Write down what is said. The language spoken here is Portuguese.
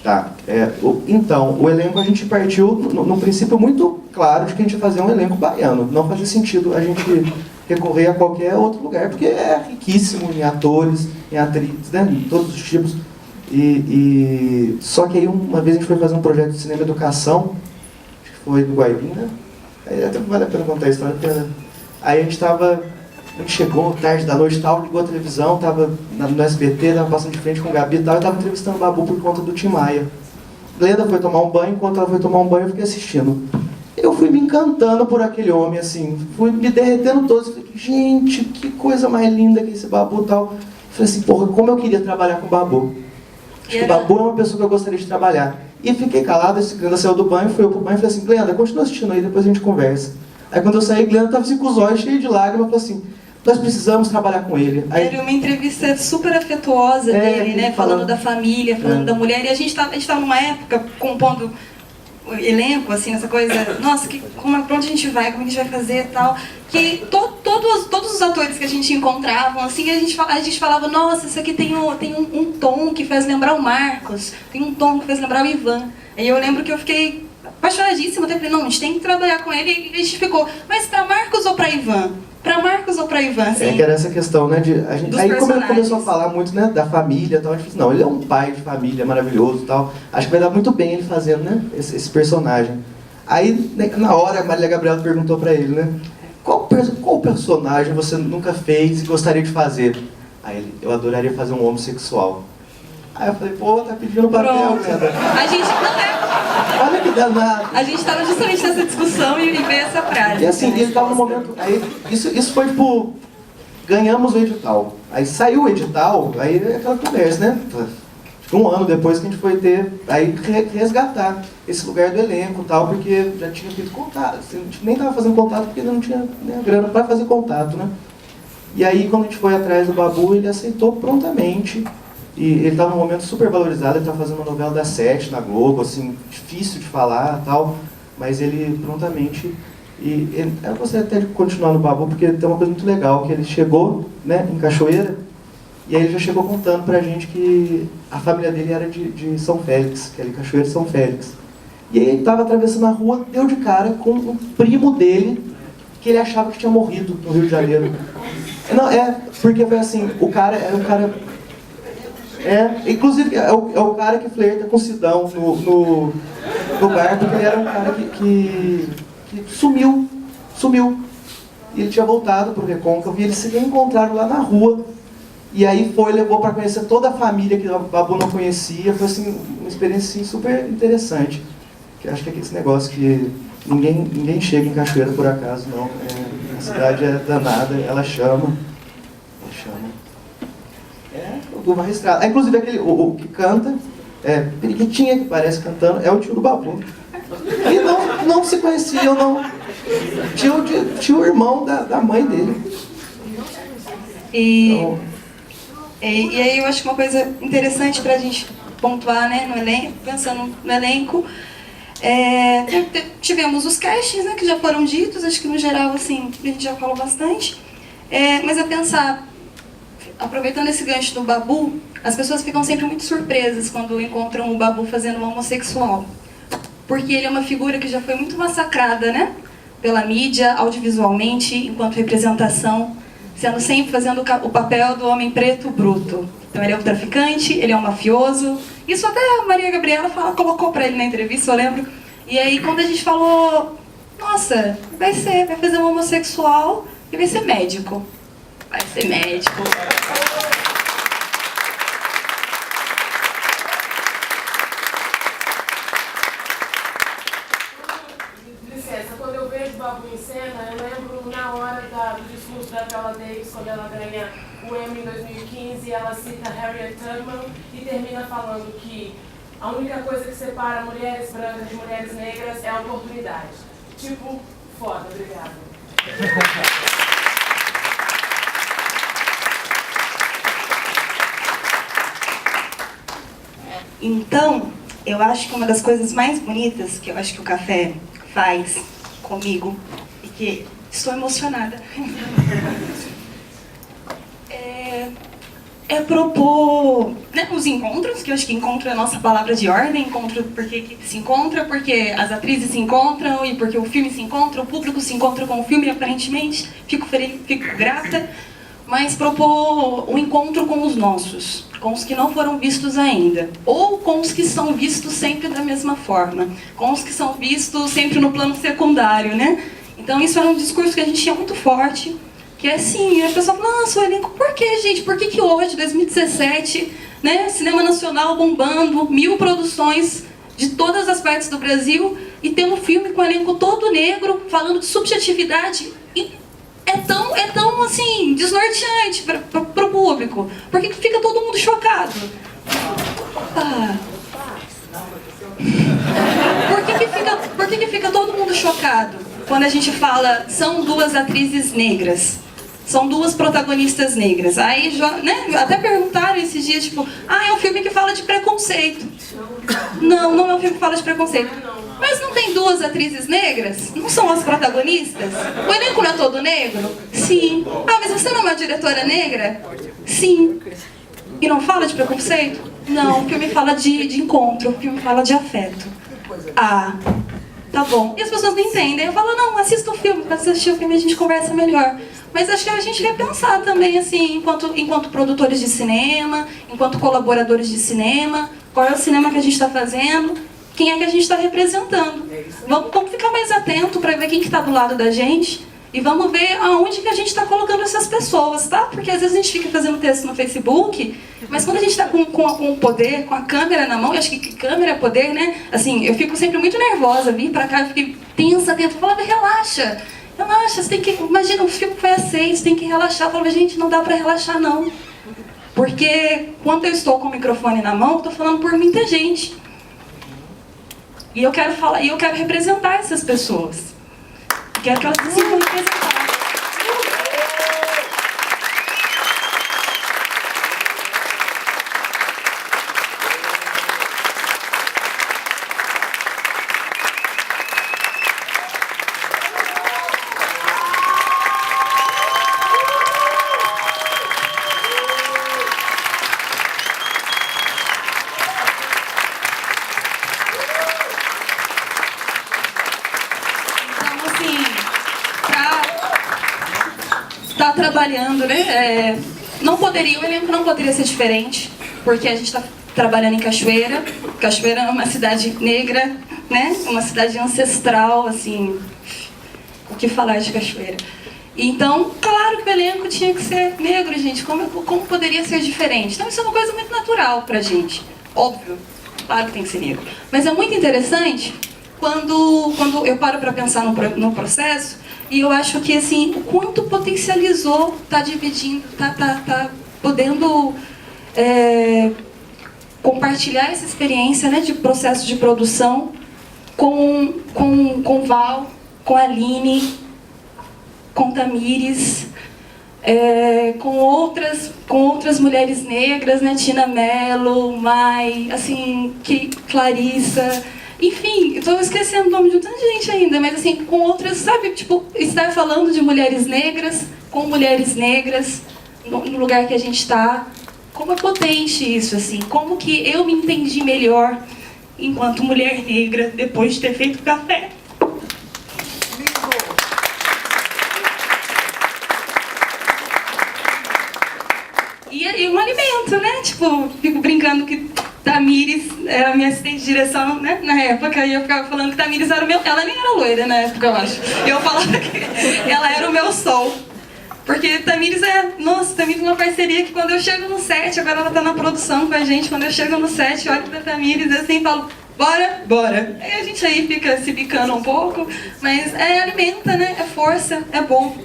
Tá. Então, o elenco a gente partiu no princípio muito claro de que a gente ia fazer um elenco baiano. Não fazia sentido a gente recorrer a qualquer outro lugar, porque é riquíssimo em atores, em atrizes, né, em todos os tipos. Só que aí uma vez a gente foi fazer um projeto de cinema e educação, acho que foi do Guaibinha, aí até vale a pena contar a história, porque aí a gente chegou tarde da noite e tal, ligou a televisão, tava no SBT, tava passando de frente com o Gabi e tal, eu tava entrevistando o Babu por conta do Tim Maia. Glenda foi tomar um banho, enquanto ela foi tomar um banho eu fiquei assistindo. Eu fui me encantando por aquele homem, assim, fui me derretendo todo, falei, gente, que coisa mais linda que esse Babu e tal. Falei assim, porra, como eu queria trabalhar com o Babu. Acho que o Babu é uma pessoa que eu gostaria de trabalhar. E fiquei calado, a Glenda saiu do banho, fui eu pro banho e falei assim, Glenda, continua assistindo aí, depois a gente conversa. Aí quando eu saí, Glenda tava assim com os olhos cheios de lágrimas, falou assim, nós precisamos trabalhar com ele. Aí, era uma entrevista super afetuosa dele, né? Falando da família, falando da mulher. E a gente tava numa época compondo o elenco, assim, essa coisa, nossa, pra onde a gente vai, como a gente vai fazer e tal. Que todos os atores que a gente encontrava, assim, a gente falava, nossa, isso aqui tem um tom que faz lembrar o Marcos, tem um tom que faz lembrar o Ivan. Aí eu lembro que eu fiquei apaixonadíssima, até falei, não, a gente tem que trabalhar com ele, e a gente ficou, mas pra Marcos ou pra Ivan? Pra Marcos ou pra Ivan, assim? que era essa questão, né, aí como ele começou a falar muito, né, da família e tal, a gente disse, não, ele é um pai de família maravilhoso e tal, acho que vai dar muito bem ele fazendo, né, esse personagem. Aí, na hora, a Marília Gabriela perguntou pra ele, né, qual personagem você nunca fez e gostaria de fazer? Aí ele, eu adoraria fazer um homossexual. Aí eu falei, pô, tá pedindo papel, cara. A gente não é... Olha que danado. A gente estava justamente nessa discussão e veio essa frase. E assim, ele tava no momento... Aí, isso foi tipo... Ganhamos o edital. Aí saiu o edital, aí é aquela conversa, né? Um ano depois que a gente foi ter... Aí resgatar esse lugar do elenco e tal, porque já tinha feito contato. A gente nem tava fazendo contato porque não tinha nem a grana para fazer contato, né? E aí, quando a gente foi atrás do Babu, ele aceitou prontamente. E ele estava num momento super valorizado, ele estava fazendo uma novela das 7 na Globo, assim, difícil de falar e tal, mas ele prontamente... eu gostaria até de continuar no Babu, porque tem uma coisa muito legal, que ele chegou, né, em Cachoeira, e aí ele já chegou contando pra gente que a família dele era de São Félix, que é ali Cachoeira de São Félix. E aí ele estava atravessando a rua, deu de cara com um primo dele, que ele achava que tinha morrido no Rio de Janeiro. Não, porque foi assim, o cara era um cara... inclusive é o cara que flerta com o Sidão no bar, porque ele era um cara que sumiu. E ele tinha voltado pro Recôncavo e eles se reencontraram lá na rua. E aí levou para conhecer toda a família que o Babu não conhecia. Foi assim, uma experiência assim, super interessante. Que acho que é aquele negócio que ninguém chega em Cachoeira por acaso, não. A cidade é danada, ela chama. O magistrado. Inclusive aquele, o que canta, Periquitinha, que parece cantando, é o tio do Babu. E não se conheciam, não. Tio irmão da mãe dele. E aí eu acho que uma coisa interessante pra gente pontuar, né, no elenco, pensando no elenco, tivemos os castings, né, que já foram ditos, acho que no geral, assim, a gente já falou bastante, mas a pensar, aproveitando esse gancho do Babu, as pessoas ficam sempre muito surpresas quando encontram o Babu fazendo um homossexual. Porque ele é uma figura que já foi muito massacrada, né? Pela mídia, audiovisualmente, enquanto representação, sendo sempre fazendo o papel do homem preto bruto. Então ele é um traficante, ele é um mafioso. Isso até a Maria Gabriela colocou pra ele na entrevista, eu lembro. E aí quando a gente falou, nossa, vai fazer um homossexual e vai ser médico. Vai ser médico. Licença, quando eu vejo o Babu em cena, eu lembro na hora do discurso da Viola Davis, quando ela ganha o Emmy em 2015, ela cita Harriet Tubman e termina falando que a única coisa que separa mulheres brancas de mulheres negras é a oportunidade. Tipo, foda, obrigada. Então, eu acho que uma das coisas mais bonitas que eu acho que o café faz comigo, e que estou emocionada, é propor, né, os encontros, que eu acho que encontro é a nossa palavra de ordem, encontro porque se encontra, porque as atrizes se encontram e porque o filme se encontra, o público se encontra com o filme, aparentemente, fico feliz, fico grata, mas propor um encontro com os nossos, com os que não foram vistos ainda, ou com os que são vistos sempre da mesma forma, com os que são vistos sempre no plano secundário, né? Então isso era um discurso que a gente tinha muito forte, que é assim, a pessoa fala, nossa, o elenco, por que, gente? Por que hoje, 2017, né, cinema nacional bombando, 1000 produções de todas as partes do Brasil, e tem um filme com o elenco todo negro, falando de subjetividade, e é tão assim, desnorteante para o público. Por que fica todo mundo chocado? Por que fica todo mundo chocado quando a gente fala, são 2 atrizes negras? São 2 protagonistas negras. Aí, né, até perguntaram esses dias, tipo, é um filme que fala de preconceito. Não, não é um filme que fala de preconceito. Mas não tem 2 atrizes negras? Não são as protagonistas? O elenco não é todo negro? Sim. Mas você não é uma diretora negra? Sim. E não fala de preconceito? Não, o filme fala de encontro, o filme fala de afeto. Tá bom. E as pessoas não entendem. Eu falo, não, assista o filme, para assistir o filme a gente conversa melhor. Mas acho que a gente quer pensar também, assim, enquanto produtores de cinema, enquanto colaboradores de cinema, qual é o cinema que a gente está fazendo, quem é que a gente está representando. Vamos ficar mais atento para ver quem que está do lado da gente e vamos ver aonde que a gente está colocando essas pessoas, tá? Porque às vezes a gente fica fazendo texto no Facebook, mas quando a gente está com o poder, com a câmera na mão, eu acho que câmera é poder, né? Assim, eu fico sempre muito nervosa, vim para cá, eu fiquei tensa dentro, eu falava, relaxa, você tem que, imagina, o filme foi aceito, você tem que relaxar. Eu falava, gente, não dá para relaxar não. Porque quando eu estou com o microfone na mão, eu estou falando por muita gente. E eu quero falar, e eu quero representar essas pessoas. Quero que elas se sintam representadas. Trabalhando, né? O elenco não poderia ser diferente, porque a gente está trabalhando em Cachoeira. Cachoeira é uma cidade negra, né? Uma cidade ancestral, assim, o que falar de Cachoeira. Então, claro que o elenco tinha que ser negro, gente. Como poderia ser diferente? Então isso é uma coisa muito natural pra gente. Óbvio, claro que tem que ser negro. Mas é muito interessante quando eu paro para pensar no processo. E eu acho que, assim, o quanto potencializou, tá dividindo, tá podendo compartilhar essa experiência, né, de processo de produção com Val, com a Aline, com Tamires, com outras mulheres negras, né, Tina Mello, Mai, assim, Clarissa. Enfim, estou esquecendo o nome de um tanto de gente ainda, mas assim, com outras, sabe, tipo, estar falando de mulheres negras, com mulheres negras, no lugar que a gente está. Como é potente isso, assim, como que eu me entendi melhor enquanto mulher negra, depois de ter feito café. E um alimento, né? Tipo, fico brincando que Tamires era a minha assistente de direção, né, na época, e eu ficava falando que Tamires era o meu... Ela nem era loira na época, eu acho. E eu falava que ela era o meu sol. Porque Tamires Tamires é uma parceria que quando eu chego no set, agora ela tá na produção com a gente, quando eu chego no set, eu olho pra Tamires assim e falo, bora. Aí a gente aí fica se bicando um pouco, mas alimenta, né, é força, é bom.